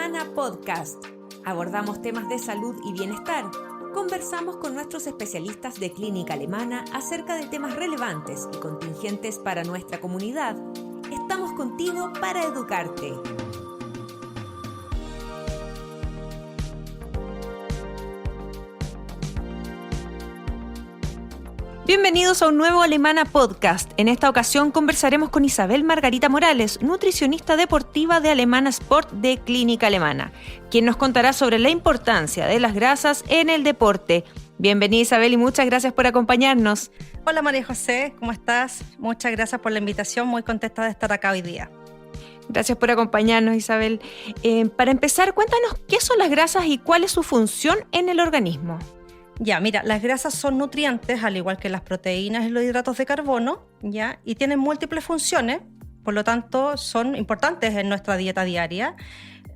Alemana Podcast. Abordamos temas de salud y bienestar. Conversamos con nuestros especialistas de clínica alemana acerca de temas relevantes y contingentes para nuestra comunidad. Estamos contigo para educarte. Bienvenidos a un nuevo Alemana Podcast. En esta ocasión conversaremos con Isabel Margarita Morales, nutricionista deportiva de Alemana Sport de Clínica Alemana, quien nos contará sobre la importancia de las grasas en el deporte. Bienvenida Isabel y muchas gracias por acompañarnos. Hola María José, ¿cómo estás? Muchas gracias por la invitación, muy contenta de estar acá hoy día. Gracias por acompañarnos Isabel. Para empezar, cuéntanos qué son las grasas y cuál es su función en el organismo. Ya, mira, las grasas son nutrientes, al igual que las proteínas y los hidratos de carbono, ¿ya? Y tienen múltiples funciones, por lo tanto son importantes en nuestra dieta diaria.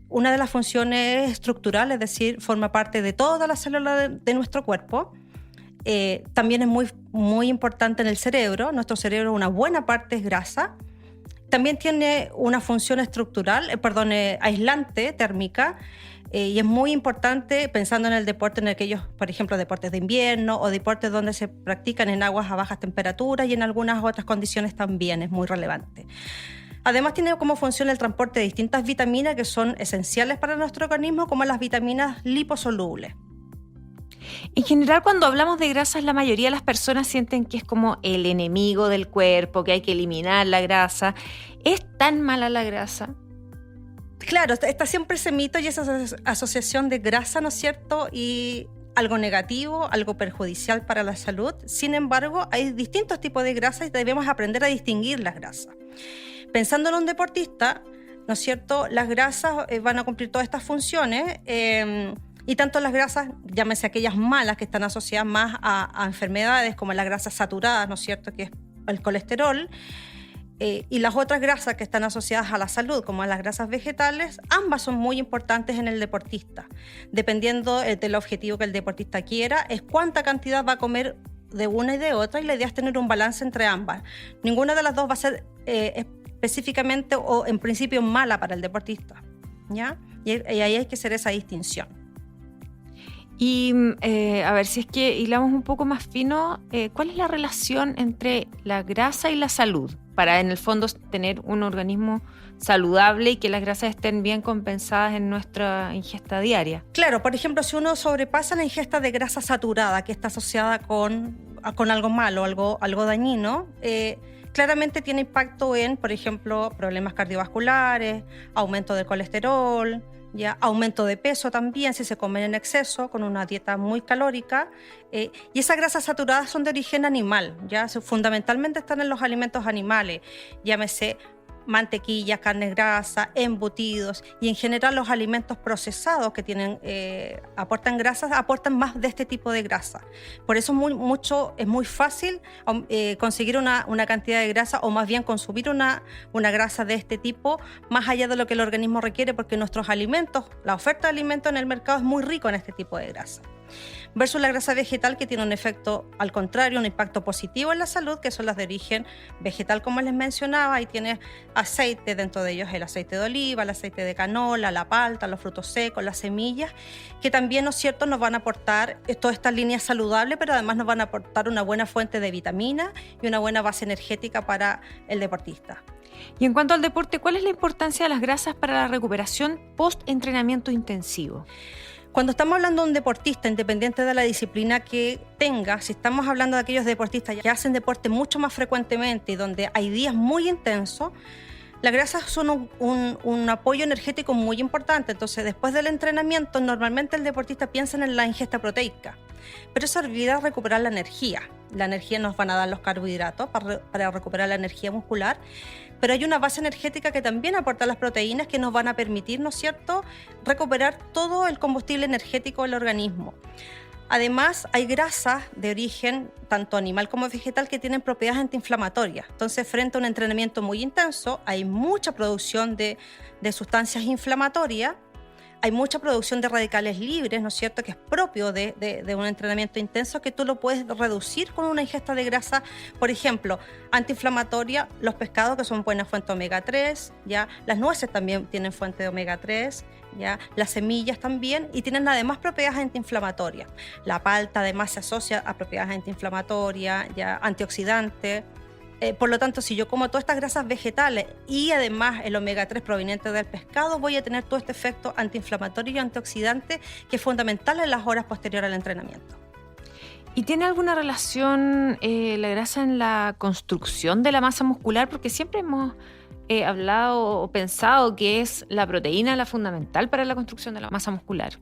Una de las funciones es estructural, es decir, forma parte de todas las células de nuestro cuerpo. También es muy importante en el cerebro. Nuestro cerebro, una buena parte es grasa. También tiene una función estructural, aislante, térmica. Y es muy importante pensando en el deporte, en aquellos, por ejemplo, deportes de invierno o deportes donde se practican en aguas a bajas temperaturas y en algunas otras condiciones también es muy relevante. Además tiene como función el transporte de distintas vitaminas que son esenciales para nuestro organismo, como las vitaminas liposolubles. En general, cuando hablamos de grasas, la mayoría de las personas sienten que es como el enemigo del cuerpo, que hay que eliminar la grasa. ¿Es tan mala la grasa? Claro, está siempre ese mito y esa asociación de grasa, ¿no es cierto? Y algo negativo, algo perjudicial para la salud. Sin embargo, hay distintos tipos de grasas y debemos aprender a distinguir las grasas. Pensando en un deportista, ¿no es cierto? Las grasas van a cumplir todas estas funciones y tanto las grasas, llámese aquellas malas que están asociadas más a enfermedades como las grasas saturadas, ¿no es cierto? Que es el colesterol. Y las otras grasas que están asociadas a la salud, como las grasas vegetales, ambas son muy importantes en el deportista. Dependiendo del objetivo que el deportista quiera, es cuánta cantidad va a comer de una y de otra, y la idea es tener un balance entre ambas. Ninguna de las dos va a ser específicamente o en principio mala para el deportista, ¿ya? Y ahí hay que hacer esa distinción. Y a ver, si es que hilamos un poco más fino, ¿cuál es la relación entre la grasa y la salud? Para en el fondo tener un organismo saludable y que las grasas estén bien compensadas en nuestra ingesta diaria. Claro, por ejemplo, si uno sobrepasa la ingesta de grasa saturada, que está asociada con algo malo, algo dañino, claramente tiene impacto en, por ejemplo, problemas cardiovasculares, aumento del colesterol, ya, aumento de peso también si se comen en exceso con una dieta muy calórica, y esas grasas saturadas son de origen animal, ya fundamentalmente están en los alimentos animales, llámese mantequillas, carne grasa, embutidos y en general los alimentos procesados que tienen aportan grasas, aportan más de este tipo de grasa. Por eso es muy fácil conseguir una cantidad de grasa o más bien consumir una grasa de este tipo más allá de lo que el organismo requiere, porque nuestros alimentos, la oferta de alimentos en el mercado es muy rico en este tipo de grasa. Versus la grasa vegetal, que tiene un efecto al contrario, un impacto positivo en la salud, que son las de origen vegetal, como les mencionaba, y tiene aceite, dentro de ellos el aceite de oliva, el aceite de canola, la palta, los frutos secos, las semillas, que también, ¿no es cierto?, nos van a aportar toda esta línea saludable, pero además nos van a aportar una buena fuente de vitamina y una buena base energética para el deportista. Y en cuanto al deporte, ¿cuál es la importancia de las grasas para la recuperación post-entrenamiento intensivo? Cuando estamos hablando de un deportista, independiente de la disciplina que tenga, si estamos hablando de aquellos deportistas que hacen deporte mucho más frecuentemente y donde hay días muy intensos, las grasas son un apoyo energético muy importante. Entonces, después del entrenamiento, normalmente el deportista piensa en la ingesta proteica, pero se olvida recuperar la energía. La energía nos van a dar los carbohidratos para recuperar la energía muscular, pero hay una base energética que también aporta las proteínas que nos van a permitir, ¿no es cierto?, recuperar todo el combustible energético del organismo. Además, hay grasas de origen tanto animal como vegetal que tienen propiedades antiinflamatorias. Entonces, frente a un entrenamiento muy intenso, hay mucha producción de sustancias inflamatorias, hay mucha producción de radicales libres, ¿no es cierto?, que es propio de un entrenamiento intenso, que tú lo puedes reducir con una ingesta de grasa, por ejemplo, antiinflamatoria, los pescados, que son buenas fuentes de omega 3, ¿ya? Las nueces también tienen fuente de omega 3, ¿ya? Las semillas también, y tienen además propiedades antiinflamatorias. La palta además se asocia a propiedades antiinflamatorias, ¿ya? Antioxidantes. Por lo tanto, si yo como todas estas grasas vegetales y además el omega 3 proveniente del pescado, voy a tener todo este efecto antiinflamatorio y antioxidante que es fundamental en las horas posteriores al entrenamiento. ¿Y tiene alguna relación la grasa en la construcción de la masa muscular? Porque siempre hemos hablado o pensado que es la proteína la fundamental para la construcción de la masa muscular.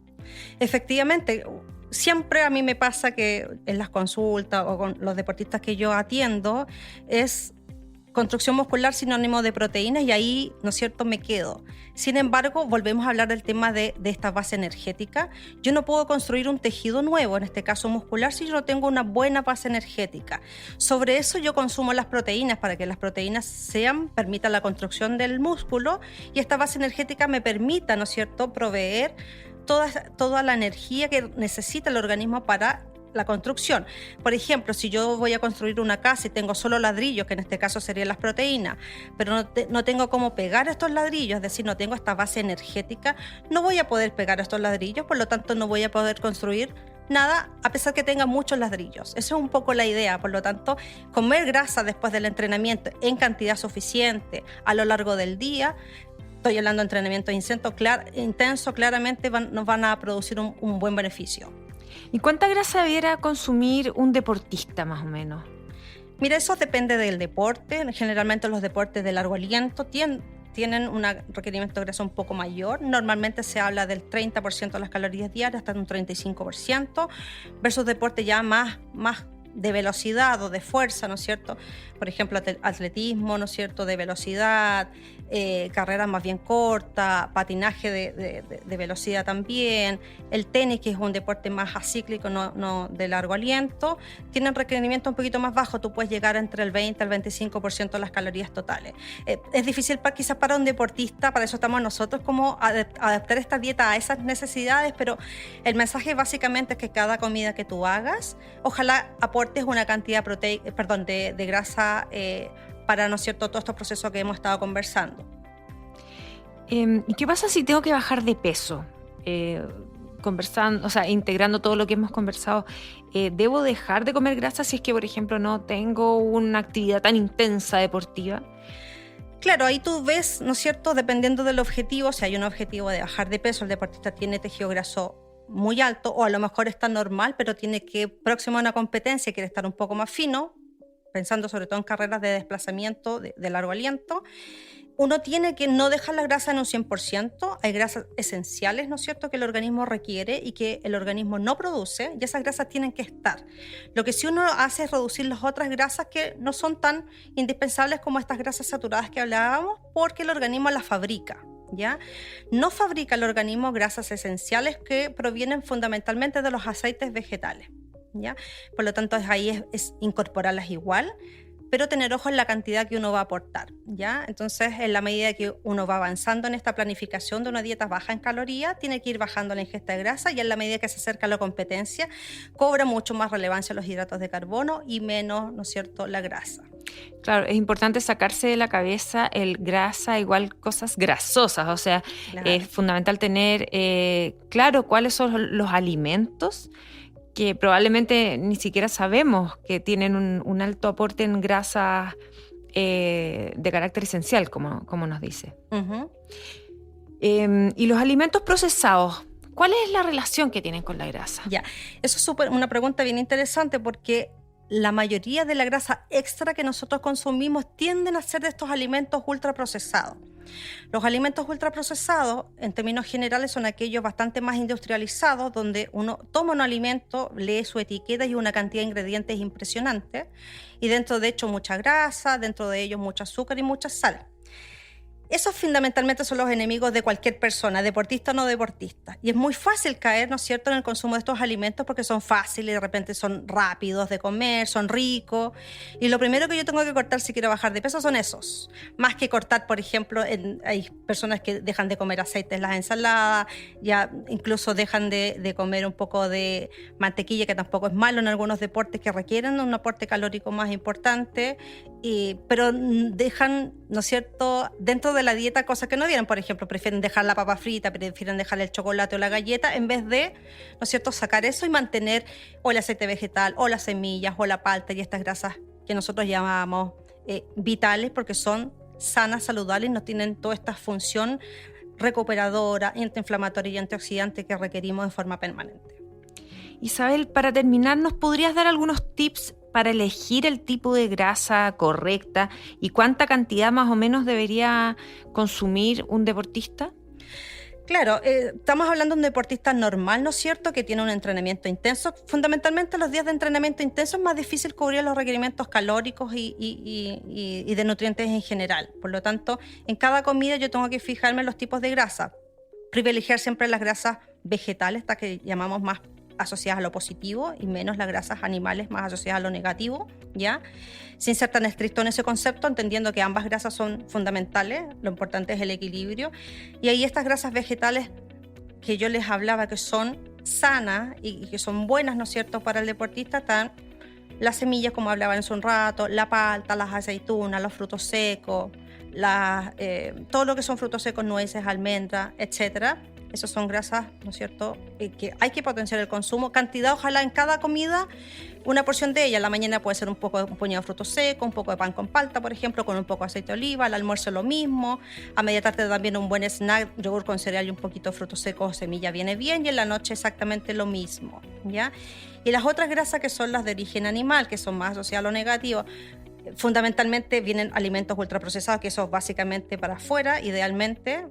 Efectivamente, siempre a mí me pasa que en las consultas o con los deportistas que yo atiendo es construcción muscular sinónimo de proteínas, y ahí, ¿no es cierto?, me quedo. Sin embargo, volvemos a hablar del tema de esta base energética. Yo no puedo construir un tejido nuevo, en este caso muscular, si yo no tengo una buena base energética. Sobre eso yo consumo las proteínas para que las proteínas permitan la construcción del músculo, y esta base energética me permita, ¿no es cierto?, proveer toda la energía que necesita el organismo para la construcción. Por ejemplo, si yo voy a construir una casa y tengo solo ladrillos, que en este caso serían las proteínas, pero no tengo cómo pegar estos ladrillos, es decir, no tengo esta base energética, no voy a poder pegar estos ladrillos, por lo tanto no voy a poder construir nada a pesar que tenga muchos ladrillos. Esa es un poco la idea. Por lo tanto, comer grasa después del entrenamiento en cantidad suficiente a lo largo del día, estoy hablando de entrenamiento intenso, claramente nos van a producir un buen beneficio. ¿Y cuánta grasa debiera consumir un deportista más o menos? Mira, eso depende del deporte. Generalmente los deportes de largo aliento tienen un requerimiento de grasa un poco mayor. Normalmente se habla del 30% de las calorías diarias hasta un 35%, versus deportes ya más de velocidad o de fuerza, ¿no es cierto? Por ejemplo, atletismo, ¿no es cierto?, de velocidad, carreras más bien cortas, patinaje de velocidad también, el tenis, que es un deporte más acíclico, no de largo aliento, tienen requerimientos un poquito más bajos. Tú puedes llegar entre el 20 al 25% de las calorías totales. Es difícil quizás para un deportista, para eso estamos nosotros, como adaptar esta dieta a esas necesidades, pero el mensaje básicamente es que cada comida que tú hagas, ojalá aportes una cantidad de grasa para, ¿no es cierto?, todos estos procesos que hemos estado conversando. ¿Y qué pasa si tengo que bajar de peso? Integrando todo lo que hemos conversado, ¿debo dejar de comer grasa si es que, por ejemplo, no tengo una actividad tan intensa deportiva? Claro, ahí tú ves, ¿no es cierto?, dependiendo del objetivo, si hay un objetivo de bajar de peso, el deportista tiene tejido graso muy alto, o a lo mejor está normal, pero tiene que, próximo a una competencia, quiere estar un poco más fino, pensando sobre todo en carreras de desplazamiento de largo aliento, uno tiene que no dejar la grasa en un 100%. Hay grasas esenciales, ¿no es cierto?, que el organismo requiere y que el organismo no produce, y esas grasas tienen que estar. Lo que sí uno hace es reducir las otras grasas que no son tan indispensables como estas grasas saturadas que hablábamos, porque el organismo las fabrica, ¿ya? No fabrica el organismo grasas esenciales que provienen fundamentalmente de los aceites vegetales, ¿ya? Por lo tanto, ahí es incorporarlas igual, pero tener ojo en la cantidad que uno va a aportar, ¿ya? Entonces, en la medida que uno va avanzando en esta planificación de una dieta baja en calorías, tiene que ir bajando la ingesta de grasa, y en la medida que se acerca a la competencia, cobra mucho más relevancia los hidratos de carbono y menos, ¿no es cierto?, la grasa. Claro, es importante sacarse de la cabeza el grasa igual cosas grasosas, o sea, Claro. Es fundamental tener claro cuáles son los alimentos que probablemente ni siquiera sabemos que tienen un alto aporte en grasas de carácter esencial, como nos dice. Uh-huh. Y los alimentos procesados, ¿cuál es la relación que tienen con la grasa? Ya, eso es una pregunta bien interesante, porque la mayoría de la grasa extra que nosotros consumimos tienden a ser de estos alimentos ultraprocesados. Los alimentos ultraprocesados, en términos generales, son aquellos bastante más industrializados, donde uno toma un alimento, lee su etiqueta y una cantidad de ingredientes impresionante, y dentro de hecho mucha grasa, dentro de ellos mucho azúcar y mucha sal. Esos fundamentalmente son los enemigos de cualquier persona, deportista o no deportista. Y es muy fácil caer, ¿no es cierto?, en el consumo de estos alimentos porque son fáciles, de repente son rápidos de comer, son ricos. Y lo primero que yo tengo que cortar si quiero bajar de peso son esos. Más que cortar, por ejemplo, hay personas que dejan de comer aceite en las ensaladas, ya incluso dejan de comer un poco de mantequilla, que tampoco es malo en algunos deportes que requieren un aporte calórico más importante, pero dejan, ¿no es cierto?, dentro de la dieta cosas que no dieran. Por ejemplo, prefieren dejar la papa frita, prefieren dejar el chocolate o la galleta, en vez de, ¿no es cierto?, sacar eso y mantener o el aceite vegetal o las semillas o la palta y estas grasas que nosotros llamamos vitales, porque son sanas, saludables y no tienen toda esta función recuperadora, antiinflamatoria y antioxidante que requerimos de forma permanente. Isabel, para terminar, ¿nos podrías dar algunos tips para elegir el tipo de grasa correcta y cuánta cantidad más o menos debería consumir un deportista? Claro, estamos hablando de un deportista normal, ¿no es cierto?, que tiene un entrenamiento intenso. Fundamentalmente, los días de entrenamiento intenso es más difícil cubrir los requerimientos calóricos y de nutrientes en general. Por lo tanto, en cada comida yo tengo que fijarme en los tipos de grasa. Privilegiar siempre las grasas vegetales, estas que llamamos más asociadas a lo positivo, y menos las grasas animales más asociadas a lo negativo, ¿ya? Sin ser tan estricto en ese concepto, entendiendo que ambas grasas son fundamentales, lo importante es el equilibrio. Y ahí estas grasas vegetales que yo les hablaba, que son sanas y que son buenas, ¿no es cierto?, para el deportista, están las semillas, como hablaba hace un rato, la palta, las aceitunas, los frutos secos, todo lo que son frutos secos, nueces, almendras, etcétera. Esas son grasas, ¿no es cierto?, que hay que potenciar el consumo. Cantidad, ojalá en cada comida, una porción de ella. En la mañana puede ser un puñado de frutos secos, un poco de pan con palta, por ejemplo, con un poco de aceite de oliva. Al almuerzo lo mismo. A media tarde también un buen snack, yogur con cereal y un poquito de frutos secos o semilla viene bien. Y en la noche exactamente lo mismo, ¿ya? Y las otras grasas, que son las de origen animal, que son más asociadas a lo negativo, fundamentalmente vienen alimentos ultraprocesados, que eso es básicamente para afuera. Idealmente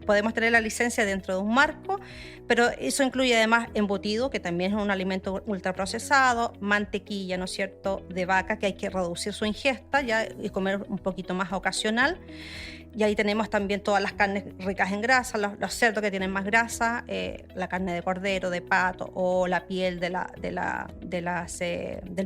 podemos tener la licencia dentro de un marco, pero eso incluye además embutido, que también es un alimento ultraprocesado, mantequilla, ¿no es cierto?, de vaca, que hay que reducir su ingesta ya y comer un poquito más ocasional. Y ahí tenemos también todas las carnes ricas en grasa, los cerdos que tienen más grasa, la carne de cordero, de pato o la piel del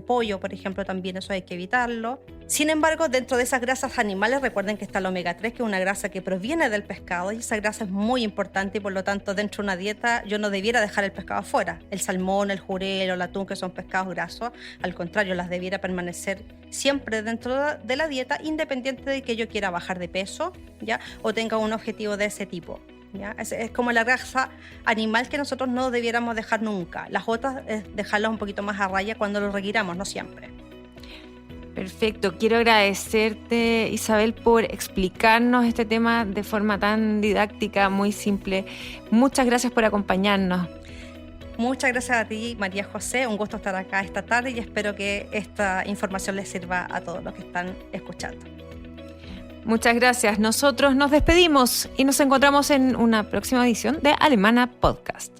pollo, por ejemplo, también eso hay que evitarlo. Sin embargo, dentro de esas grasas animales, recuerden que está el omega 3, que es una grasa que proviene del pescado, y esa grasa es muy importante, y por lo tanto dentro de una dieta yo no debiera dejar el pescado afuera. El salmón, el jurel o el atún, que son pescados grasos, al contrario, las debiera permanecer siempre dentro de la dieta, independiente de que yo quiera bajar de peso, ¿ya?, o tenga un objetivo de ese tipo, ¿ya? Es como la grasa animal que nosotros no debiéramos dejar nunca. Las otras es dejarlas un poquito más a raya cuando lo requiramos, no siempre. Perfecto. Quiero agradecerte, Isabel, por explicarnos este tema de forma tan didáctica, muy simple. Muchas gracias por acompañarnos. Muchas gracias a ti, María José. Un gusto estar acá esta tarde y espero que esta información les sirva a todos los que están escuchando. Muchas gracias. Nosotros nos despedimos y nos encontramos en una próxima edición de Alemana Podcast.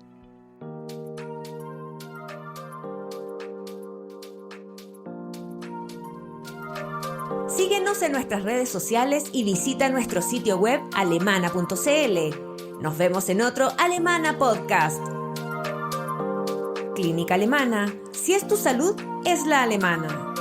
Síguenos en nuestras redes sociales y visita nuestro sitio web alemana.cl. Nos vemos en otro Alemana Podcast. Clínica Alemana. Si es tu salud, es la alemana.